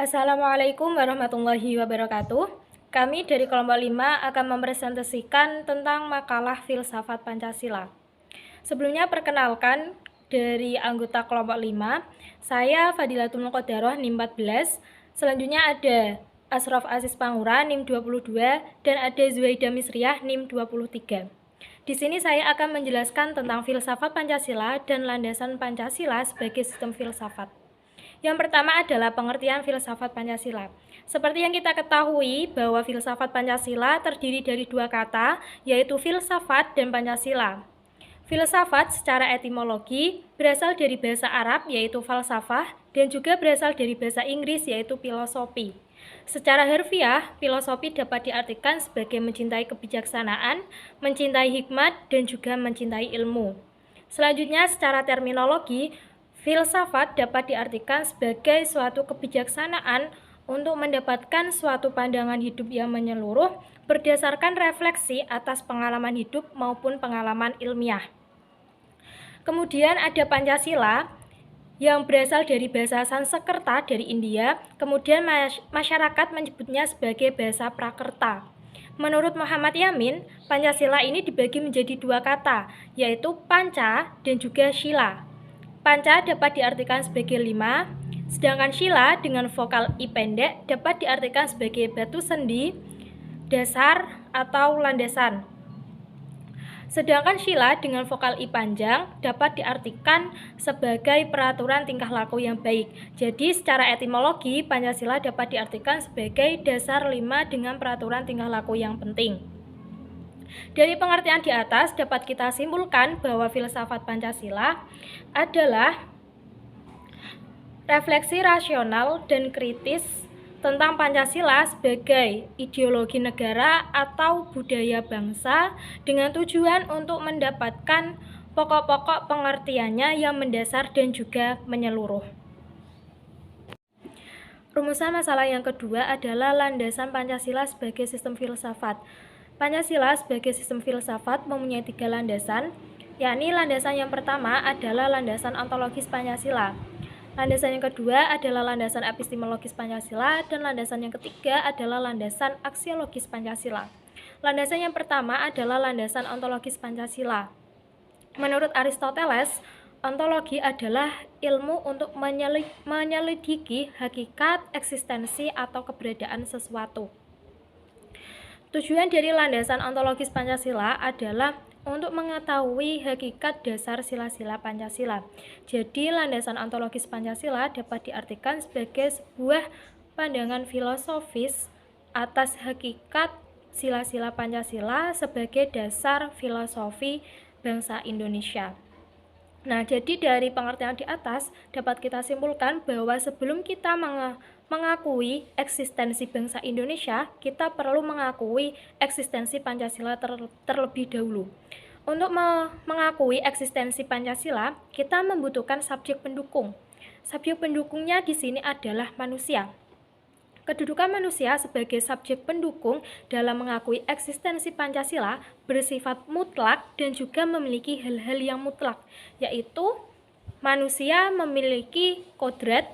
Assalamualaikum warahmatullahi wabarakatuh. Kami dari kelompok 5 akan mempresentasikan tentang makalah filsafat Pancasila. Sebelumnya perkenalkan dari anggota kelompok 5, saya Fadilatul Muqaddaroh NIM 14. Selanjutnya ada Ashraf Aziz Pangura NIM 22 dan ada Zuhaida Misriah NIM 23. Di sini saya akan menjelaskan tentang filsafat Pancasila dan landasan Pancasila sebagai sistem filsafat. Yang pertama adalah pengertian filsafat Pancasila. Seperti yang kita ketahui bahwa filsafat Pancasila terdiri dari dua kata, yaitu filsafat dan Pancasila. Filsafat secara etimologi berasal dari bahasa Arab yaitu falsafah dan juga berasal dari bahasa Inggris yaitu filosofi. Secara harfiah, filosofi dapat diartikan sebagai mencintai kebijaksanaan, mencintai hikmat, dan juga mencintai ilmu. Selanjutnya, secara terminologi, filsafat dapat diartikan sebagai suatu kebijaksanaan untuk mendapatkan suatu pandangan hidup yang menyeluruh berdasarkan refleksi atas pengalaman hidup maupun pengalaman ilmiah. Kemudian ada Pancasila yang berasal dari bahasa Sanskerta dari India, kemudian masyarakat menyebutnya sebagai bahasa Prakerta. Menurut Muhammad Yamin, Pancasila ini dibagi menjadi dua kata, yaitu panca dan juga sila. Panca dapat diartikan sebagai 5, sedangkan sila dengan vokal I pendek dapat diartikan sebagai batu sendi, dasar, atau landasan. Sedangkan sila dengan vokal I panjang dapat diartikan sebagai peraturan tingkah laku yang baik. Jadi secara etimologi, Pancasila dapat diartikan sebagai dasar 5 dengan peraturan tingkah laku yang penting. Dari pengertian di atas dapat kita simpulkan bahwa filsafat Pancasila adalah refleksi rasional dan kritis tentang Pancasila sebagai ideologi negara atau budaya bangsa dengan tujuan untuk mendapatkan pokok-pokok pengertiannya yang mendasar dan juga menyeluruh. Rumusan masalah yang kedua adalah landasan Pancasila sebagai sistem filsafat. Pancasila sebagai sistem filsafat mempunyai 3 landasan, yakni landasan yang pertama adalah landasan ontologis Pancasila. Landasan yang kedua adalah landasan epistemologis Pancasila, dan landasan yang ketiga adalah landasan aksiologis Pancasila. Landasan yang pertama adalah landasan ontologis Pancasila. Menurut Aristoteles, ontologi adalah ilmu untuk menyelidiki hakikat, eksistensi, atau keberadaan sesuatu. Tujuan dari landasan ontologis Pancasila adalah untuk mengetahui hakikat dasar sila-sila Pancasila. Jadi, landasan ontologis Pancasila dapat diartikan sebagai sebuah pandangan filosofis atas hakikat sila-sila Pancasila sebagai dasar filosofi bangsa Indonesia. Nah, jadi dari pengertian di atas dapat kita simpulkan bahwa sebelum kita mengakui eksistensi bangsa Indonesia, kita perlu mengakui eksistensi Pancasila terlebih dahulu. Untuk mengakui eksistensi Pancasila, kita membutuhkan subjek pendukung. Subjek pendukungnya di sini adalah manusia. Kedudukan manusia sebagai subjek pendukung dalam mengakui eksistensi Pancasila bersifat mutlak dan juga memiliki hal-hal yang mutlak, yaitu manusia memiliki kodrat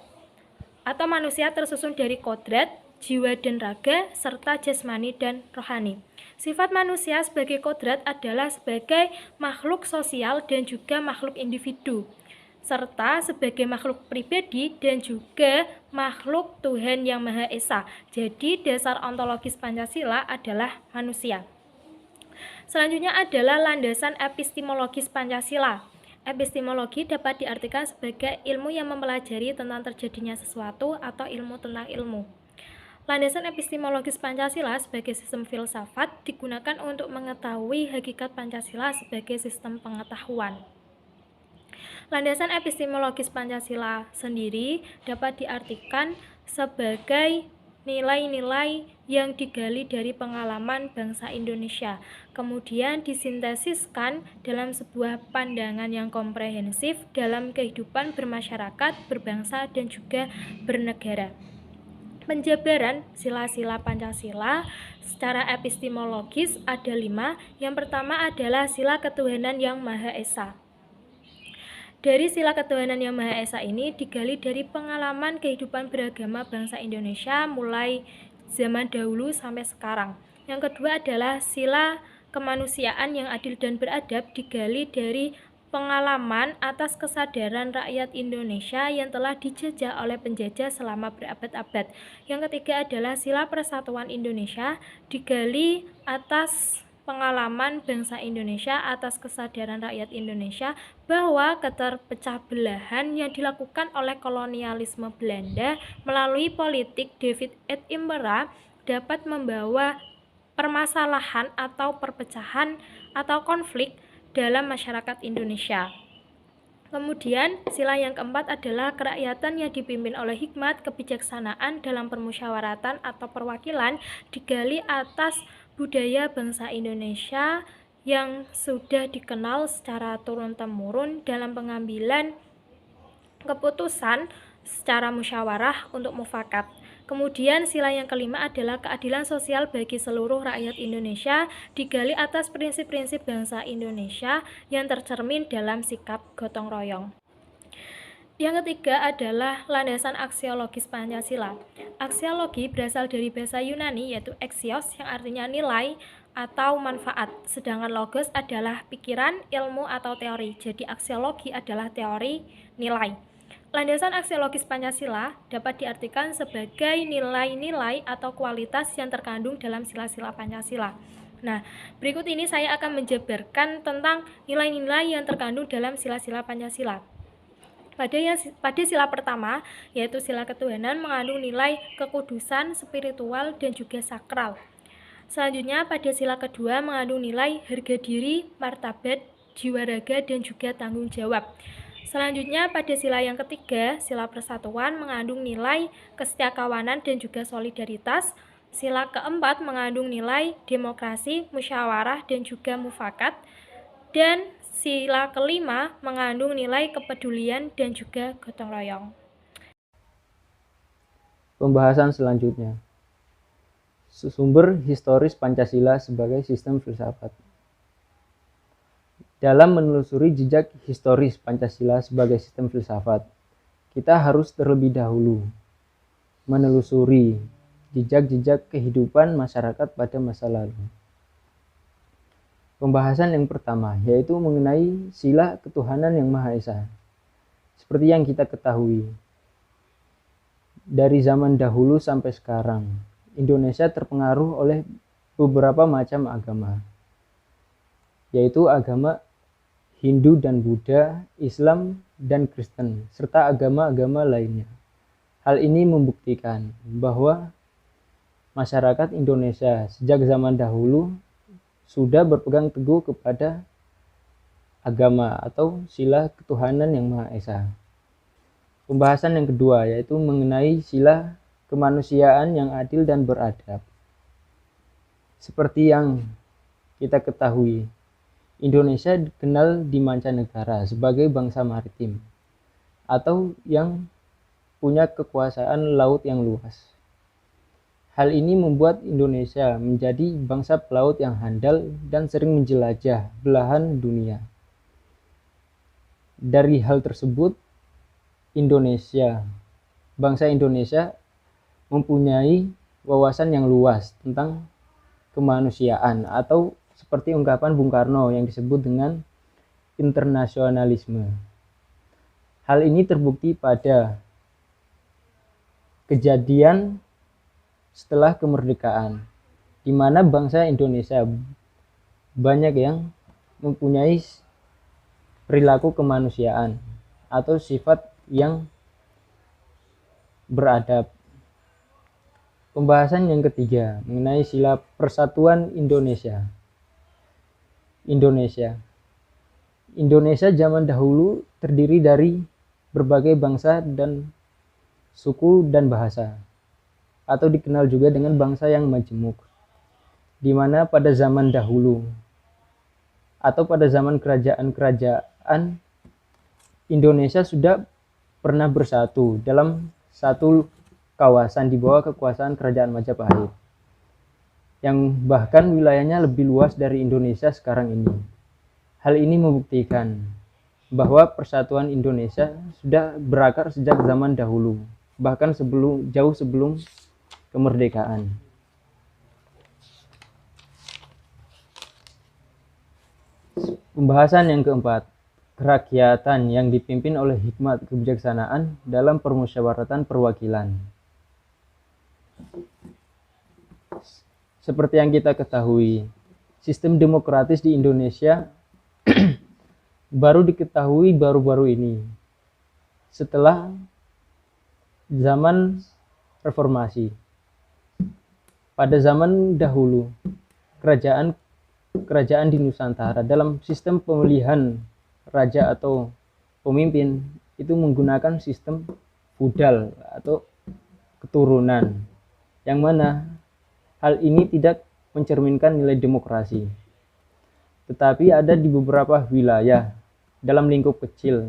atau manusia tersusun dari kodrat, jiwa dan raga, serta jasmani dan rohani. Sifat manusia sebagai kodrat adalah sebagai makhluk sosial dan juga makhluk individu, serta sebagai makhluk pribadi dan juga makhluk Tuhan Yang Maha Esa. Jadi dasar ontologis Pancasila adalah manusia. Selanjutnya adalah landasan epistemologis Pancasila. Epistemologi dapat diartikan sebagai ilmu yang mempelajari tentang terjadinya sesuatu atau ilmu tentang ilmu. Landasan epistemologis Pancasila sebagai sistem filsafat digunakan untuk mengetahui hakikat Pancasila sebagai sistem pengetahuan. Landasan epistemologis Pancasila sendiri dapat diartikan sebagai nilai-nilai yang digali dari pengalaman bangsa Indonesia, kemudian disintesiskan dalam sebuah pandangan yang komprehensif dalam kehidupan bermasyarakat, berbangsa, dan juga bernegara. Penjabaran sila-sila Pancasila secara epistemologis ada 5. Yang pertama adalah sila ketuhanan yang Maha Esa. Dari sila ketuhanan yang Maha Esa ini digali dari pengalaman kehidupan beragama bangsa Indonesia mulai zaman dahulu sampai sekarang. Yang kedua adalah sila kemanusiaan yang adil dan beradab digali dari pengalaman atas kesadaran rakyat Indonesia yang telah dijajah oleh penjajah selama berabad-abad. Yang ketiga adalah sila persatuan Indonesia digali atas pengalaman bangsa Indonesia atas kesadaran rakyat Indonesia bahwa keterpecah belahan yang dilakukan oleh kolonialisme Belanda melalui politik David et Impera dapat membawa permasalahan atau perpecahan atau konflik dalam masyarakat Indonesia. Kemudian sila yang keempat adalah kerakyatan yang dipimpin oleh hikmat kebijaksanaan dalam permusyawaratan atau perwakilan digali atas budaya bangsa Indonesia yang sudah dikenal secara turun-temurun dalam pengambilan keputusan secara musyawarah untuk mufakat. Kemudian sila yang kelima adalah keadilan sosial bagi seluruh rakyat Indonesia digali atas prinsip-prinsip bangsa Indonesia yang tercermin dalam sikap gotong royong. Yang ketiga adalah landasan aksiologis Pancasila. Aksiologi berasal dari bahasa Yunani yaitu axios yang artinya nilai atau manfaat, sedangkan logos adalah pikiran, ilmu atau teori. Jadi aksiologi adalah teori nilai. Landasan aksiologis Pancasila dapat diartikan sebagai nilai-nilai atau kualitas yang terkandung dalam sila-sila Pancasila. Nah, berikut ini saya akan menjabarkan tentang nilai-nilai yang terkandung dalam sila-sila Pancasila. Pada sila pertama, yaitu sila ketuhanan, mengandung nilai kekudusan, spiritual, dan juga sakral. Selanjutnya, pada sila kedua mengandung nilai harga diri, martabat, jiwa raga, dan juga tanggung jawab. Selanjutnya, pada sila yang ketiga, sila persatuan mengandung nilai kesetiakawanan dan juga solidaritas. Sila keempat mengandung nilai demokrasi, musyawarah, dan juga mufakat. Dan sila kelima mengandung nilai kepedulian dan juga gotong royong. Pembahasan selanjutnya. Sumber historis Pancasila sebagai sistem filsafat. Dalam menelusuri jejak historis Pancasila sebagai sistem filsafat, kita harus terlebih dahulu menelusuri jejak-jejak kehidupan masyarakat pada masa lalu. Pembahasan yang pertama yaitu mengenai sila ketuhanan yang Maha Esa. Seperti yang kita ketahui, dari zaman dahulu sampai sekarang, Indonesia terpengaruh oleh beberapa macam agama, yaitu agama Hindu dan Buddha, Islam dan Kristen, serta agama-agama lainnya. Hal ini membuktikan bahwa masyarakat Indonesia sejak zaman dahulu sudah berpegang teguh kepada agama atau sila ketuhanan yang Maha Esa. Pembahasan yang kedua yaitu mengenai sila kemanusiaan yang adil dan beradab. Seperti yang kita ketahui, Indonesia dikenal di mancanegara sebagai bangsa maritim atau yang punya kekuasaan laut yang luas. Hal ini membuat Indonesia menjadi bangsa pelaut yang handal dan sering menjelajah belahan dunia. Dari hal tersebut, bangsa Indonesia mempunyai wawasan yang luas tentang kemanusiaan atau seperti ungkapan Bung Karno yang disebut dengan internasionalisme. Hal ini terbukti pada kejadian setelah kemerdekaan, di mana bangsa Indonesia banyak yang mempunyai perilaku kemanusiaan atau sifat yang beradab. Pembahasan yang ketiga mengenai sila persatuan Indonesia. Indonesia zaman dahulu terdiri dari berbagai bangsa dan suku dan bahasa, atau dikenal juga dengan bangsa yang majemuk, di mana pada zaman dahulu atau pada zaman kerajaan-kerajaan Indonesia sudah pernah bersatu dalam satu kawasan di bawah kekuasaan kerajaan Majapahit, yang bahkan wilayahnya lebih luas dari Indonesia sekarang ini. Hal ini membuktikan bahwa persatuan Indonesia sudah berakar sejak zaman dahulu, bahkan jauh sebelum kemerdekaan. Pembahasan yang keempat, kerakyatan yang dipimpin oleh hikmat kebijaksanaan dalam permusyawaratan perwakilan. Seperti yang kita ketahui, sistem demokratis di Indonesia baru diketahui baru-baru ini, setelah zaman reformasi. Pada zaman dahulu, kerajaan di Nusantara dalam sistem pemilihan raja atau pemimpin itu menggunakan sistem feudal atau keturunan, yang mana hal ini tidak mencerminkan nilai demokrasi. Tetapi ada di beberapa wilayah dalam lingkup kecil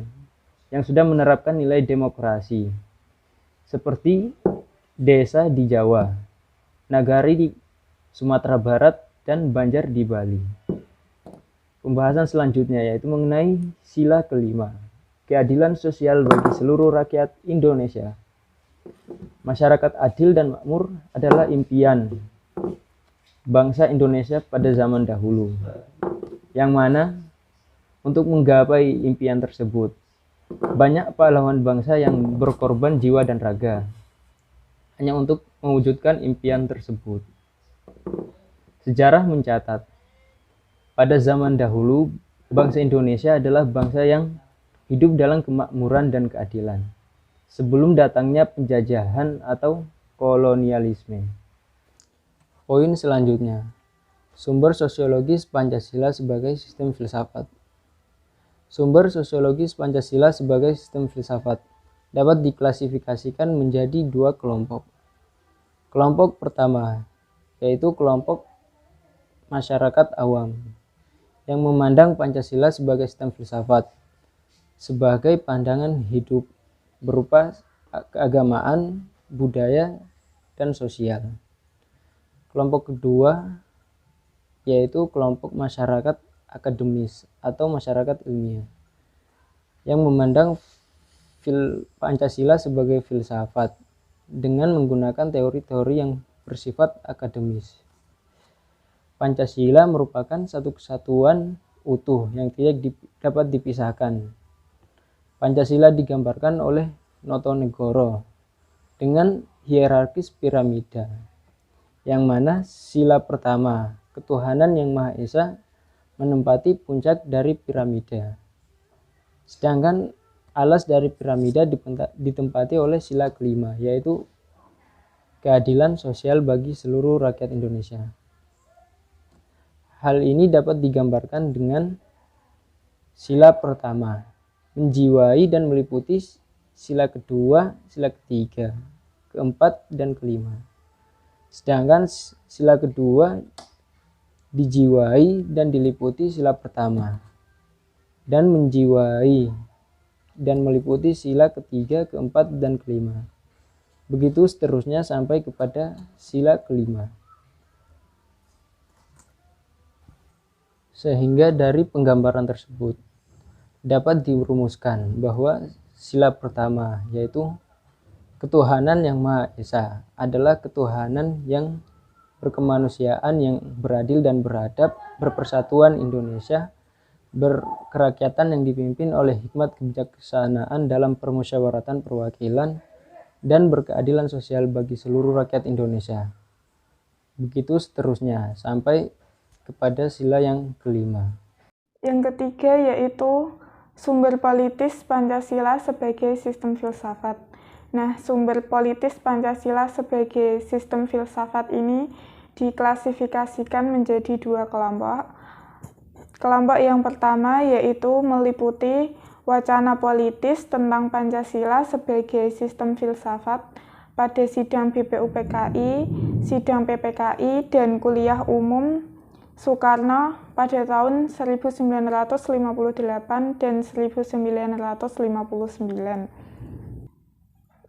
yang sudah menerapkan nilai demokrasi, seperti desa di Jawa, nagari di Sumatera Barat, dan Banjar di Bali. Pembahasan selanjutnya yaitu mengenai sila kelima, keadilan sosial bagi seluruh rakyat Indonesia. Masyarakat adil dan makmur adalah impian bangsa Indonesia pada zaman dahulu, yang mana untuk menggapai impian tersebut, banyak pahlawan bangsa yang berkorban jiwa dan raga hanya untuk mewujudkan impian tersebut. Sejarah mencatat, pada zaman dahulu, bangsa Indonesia adalah bangsa yang hidup dalam kemakmuran dan keadilan, sebelum datangnya penjajahan atau kolonialisme. Poin selanjutnya, sumber sosiologis Pancasila sebagai sistem filsafat. Sumber sosiologis Pancasila sebagai sistem filsafat dapat diklasifikasikan menjadi dua kelompok. Kelompok pertama, yaitu kelompok masyarakat awam, yang memandang Pancasila sebagai sistem filsafat, sebagai pandangan hidup berupa keagamaan, budaya, dan sosial. Kelompok kedua, yaitu kelompok masyarakat akademis atau masyarakat ilmiah, yang memandang Pancasila sebagai filsafat dengan menggunakan teori-teori yang bersifat akademis. Pancasila merupakan satu kesatuan utuh yang tidak dapat dipisahkan. Pancasila digambarkan oleh Notonegoro dengan hierarkis piramida, yang mana sila pertama, ketuhanan yang Maha Esa, menempati puncak dari piramida. Sedangkan alas dari piramida ditempati oleh sila kelima, yaitu keadilan sosial bagi seluruh rakyat Indonesia. Hal ini dapat digambarkan dengan sila pertama, menjiwai dan meliputi sila kedua, sila ketiga, keempat, dan kelima. Sedangkan sila kedua dijiwai dan diliputi sila pertama, dan menjiwai dan meliputi sila ketiga, keempat, dan kelima. Begitu seterusnya sampai kepada sila kelima. Sehingga dari penggambaran tersebut dapat dirumuskan bahwa sila pertama, yaitu ketuhanan yang Maha Esa, adalah ketuhanan yang berkemanusiaan, yang beradil dan beradab, berpersatuan Indonesia, berkerakyatan yang dipimpin oleh hikmat kebijaksanaan dalam permusyawaratan perwakilan, dan berkeadilan sosial bagi seluruh rakyat Indonesia. Begitu seterusnya sampai kepada sila yang kelima. Yang ketiga yaitu sumber politis Pancasila sebagai sistem filsafat. Nah, sumber politis Pancasila sebagai sistem filsafat ini diklasifikasikan menjadi dua kelompok. Kelompok yang pertama yaitu meliputi wacana politis tentang Pancasila sebagai sistem filsafat pada sidang BPUPKI, sidang PPKI, dan kuliah umum Soekarno pada tahun 1958 dan 1959,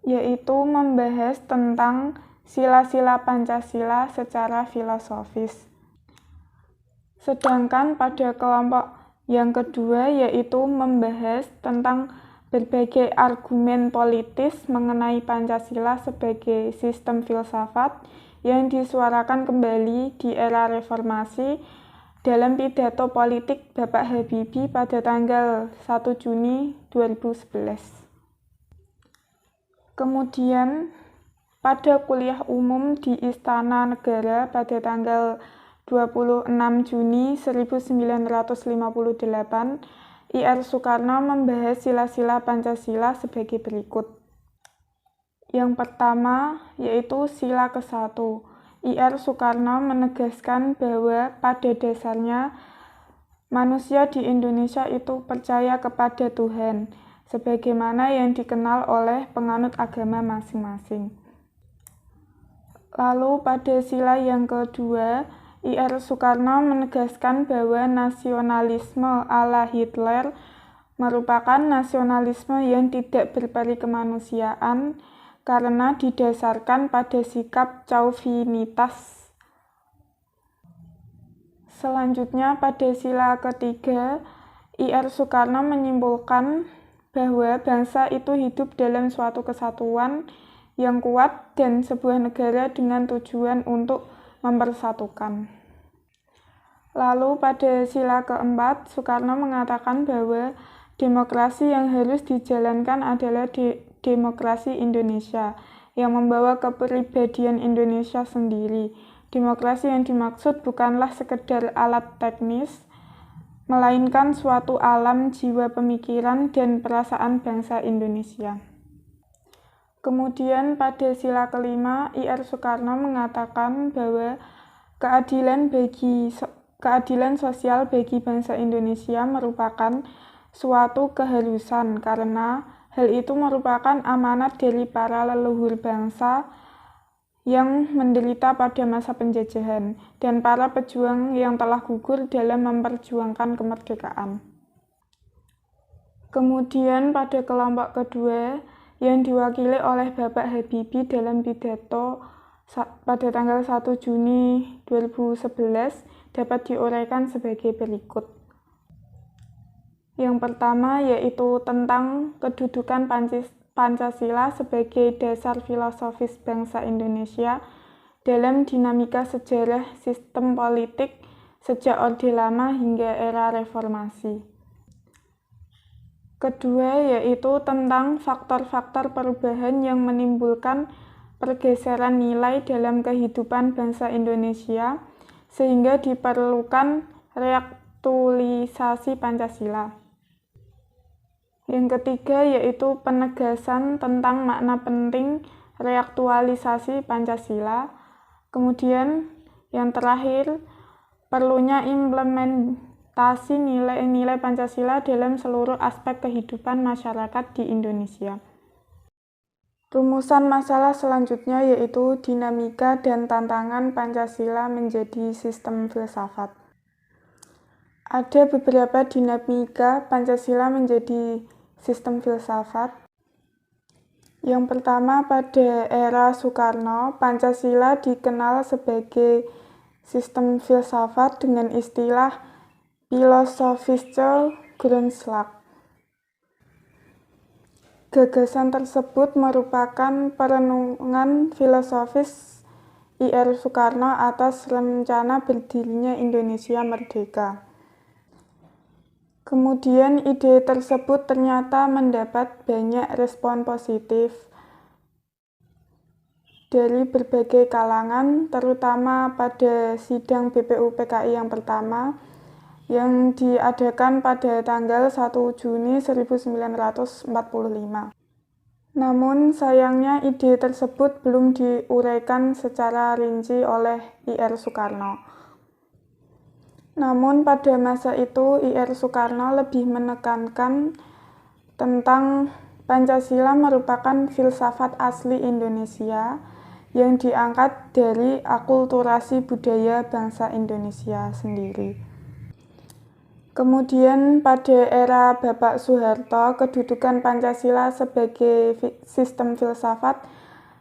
yaitu membahas tentang sila-sila Pancasila secara filosofis. Sedangkan pada kelompok Yang kedua yaitu membahas tentang berbagai argumen politis mengenai Pancasila sebagai sistem filsafat yang disuarakan kembali di era reformasi dalam pidato politik Bapak Habibie pada tanggal 1 Juni 2011. Kemudian pada kuliah umum di Istana Negara pada tanggal 26 Juni 1958, Ir Soekarno membahas sila-sila Pancasila sebagai berikut. Yang pertama yaitu sila ke-1. Ir Soekarno menegaskan bahwa pada dasarnya manusia di Indonesia itu percaya kepada Tuhan, sebagaimana yang dikenal oleh penganut agama masing-masing. Lalu pada sila yang kedua, Ir Soekarno menegaskan bahwa nasionalisme ala Hitler merupakan nasionalisme yang tidak berperi kemanusiaan karena didasarkan pada sikap chauvinitas. Selanjutnya pada sila ketiga, Ir Soekarno menyimpulkan bahwa bangsa itu hidup dalam suatu kesatuan yang kuat dan sebuah negara dengan tujuan untuk mempersatukan. Lalu pada sila keempat, Soekarno mengatakan bahwa demokrasi yang harus dijalankan adalah demokrasi Indonesia yang membawa kepribadian Indonesia sendiri. Demokrasi yang dimaksud bukanlah sekedar alat teknis, melainkan suatu alam jiwa pemikiran dan perasaan bangsa Indonesia. Kemudian pada sila kelima, Ir Soekarno mengatakan bahwa keadilan sosial bagi bangsa Indonesia merupakan suatu keharusan karena hal itu merupakan amanat dari para leluhur bangsa yang menderita pada masa penjajahan dan para pejuang yang telah gugur dalam memperjuangkan kemerdekaan. Kemudian pada kelompok kedua yang diwakili oleh Bapak Habibie dalam pidato pada tanggal 1 Juni 2011 dapat diuraikan sebagai berikut. Yang pertama yaitu tentang kedudukan Pancasila sebagai dasar filosofis bangsa Indonesia dalam dinamika sejarah sistem politik sejak Orde Lama hingga era reformasi. Kedua yaitu tentang faktor-faktor perubahan yang menimbulkan pergeseran nilai dalam kehidupan bangsa Indonesia sehingga diperlukan reaktualisasi Pancasila. Yang ketiga yaitu penegasan tentang makna penting reaktualisasi Pancasila. Kemudian yang terakhir, perlunya implementasi nilai-nilai Pancasila dalam seluruh aspek kehidupan masyarakat di Indonesia. Rumusan masalah selanjutnya yaitu dinamika dan tantangan Pancasila menjadi sistem filsafat. Ada beberapa dinamika Pancasila menjadi sistem filsafat. Yang pertama, pada era Soekarno, Pancasila dikenal sebagai sistem filsafat dengan istilah philosophische Grundlage. Gagasan tersebut merupakan perenungan filosofis Ir Soekarno atas rencana berdirinya Indonesia merdeka. Kemudian ide tersebut ternyata mendapat banyak respon positif dari berbagai kalangan, terutama pada sidang BPUPKI yang pertama yang diadakan pada tanggal 1 Juni 1945. Namun sayangnya ide tersebut belum diuraikan secara rinci oleh Ir Soekarno. Namun pada masa itu Ir Soekarno lebih menekankan tentang Pancasila merupakan filsafat asli Indonesia yang diangkat dari akulturasi budaya bangsa Indonesia sendiri. Kemudian pada era Bapak Soeharto, kedudukan Pancasila sebagai sistem filsafat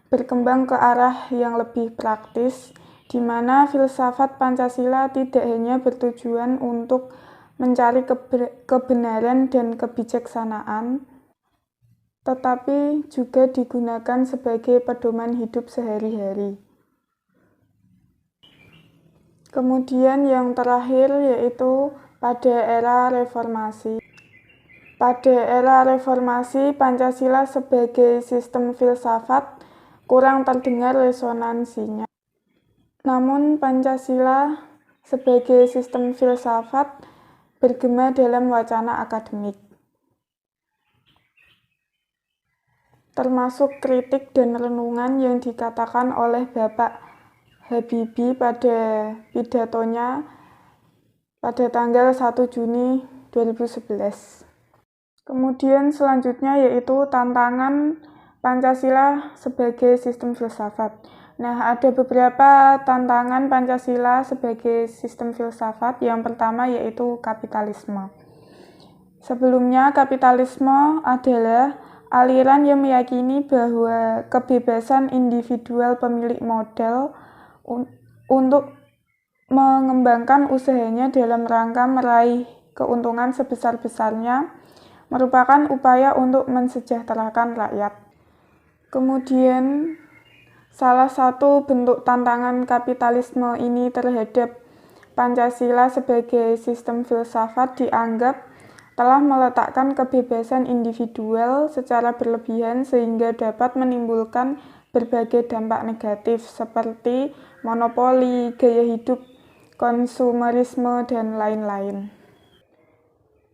berkembang ke arah yang lebih praktis, di mana filsafat Pancasila tidak hanya bertujuan untuk mencari kebenaran dan kebijaksanaan, tetapi juga digunakan sebagai pedoman hidup sehari-hari. Kemudian yang terakhir yaitu pada era reformasi. Pada era reformasi, Pancasila sebagai sistem filsafat kurang terdengar resonansinya. Namun Pancasila sebagai sistem filsafat bergema dalam wacana akademik, termasuk kritik dan renungan yang dikatakan oleh Bapak Habibie pada pidatonya pada tanggal 1 Juni 2011. Kemudian selanjutnya yaitu tantangan Pancasila sebagai sistem filsafat. Nah, ada beberapa tantangan Pancasila sebagai sistem filsafat. Yang pertama yaitu kapitalisme. Sebelumnya, kapitalisme adalah aliran yang meyakini bahwa kebebasan individual pemilik modal untuk mengembangkan usahanya dalam rangka meraih keuntungan sebesar-besarnya merupakan upaya untuk mensejahterakan rakyat. Kemudian, salah satu bentuk tantangan kapitalisme ini terhadap Pancasila sebagai sistem filsafat dianggap telah meletakkan kebebasan individual secara berlebihan sehingga dapat menimbulkan berbagai dampak negatif seperti monopoli, gaya hidup, konsumerisme, dan lain-lain.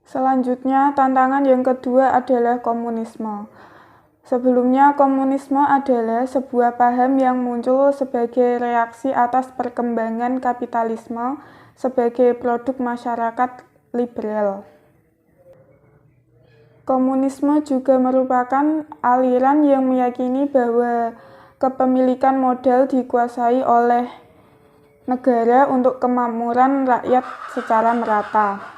Selanjutnya, tantangan yang kedua adalah komunisme. Sebelumnya, komunisme adalah sebuah paham yang muncul sebagai reaksi atas perkembangan kapitalisme sebagai produk masyarakat liberal. Komunisme juga merupakan aliran yang meyakini bahwa kepemilikan modal dikuasai oleh negara untuk kemakmuran rakyat secara merata.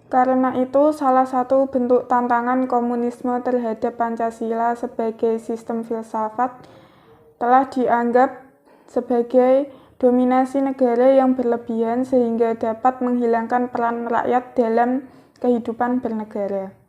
Karena itu, salah satu bentuk tantangan komunisme terhadap Pancasila sebagai sistem filsafat telah dianggap sebagai dominasi negara yang berlebihan sehingga dapat menghilangkan peran rakyat dalam kehidupan bernegara.